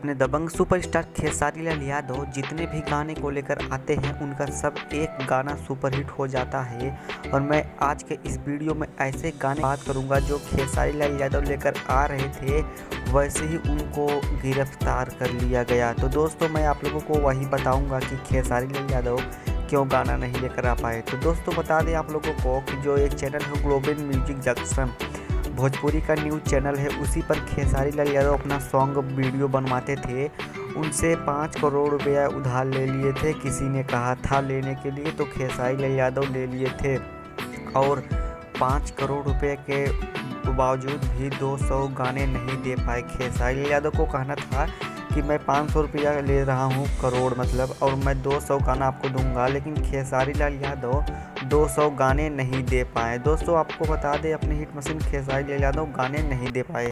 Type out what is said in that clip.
अपने दबंग सुपरस्टार खेसारी लाल यादव जितने भी गाने को लेकर आते हैं उनका सब एक गाना सुपरहिट हो जाता है। और मैं आज के इस वीडियो में ऐसे गाने बात करूंगा जो खेसारी लाल यादव लेकर आ रहे थे वैसे ही उनको गिरफ्तार कर लिया गया। तो दोस्तों मैं आप लोगों को वही बताऊंगा कि खेसारी लाल यादव क्यों गाना नहीं लेकर आ पाए। तो दोस्तों बता दें आप लोगों को कि जो एक चैनल है ग्लोबल म्यूजिक जंक्शन भोजपुरी का न्यूज़ चैनल है, उसी पर खेसारी लाल यादव अपना सॉन्ग वीडियो बनवाते थे। उनसे 5 करोड़ रुपया उधार ले लिए थे, किसी ने कहा था लेने के लिए तो खेसारी लाल यादव ले लिए थे। और 5 करोड़ रुपए के बावजूद भी 200 गाने नहीं दे पाए। खेसारी लाल यादव को कहना था कि मैं 500 रुपया ले रहा हूँ करोड़ मतलब, और मैं 200 गाना आपको दूंगा, लेकिन खेसारी लाल यादव 200 गाने नहीं दे पाए। दोस्तों आपको बता दें अपनी हिट मशीन खेसारी लाल यादव गाने नहीं दे पाए।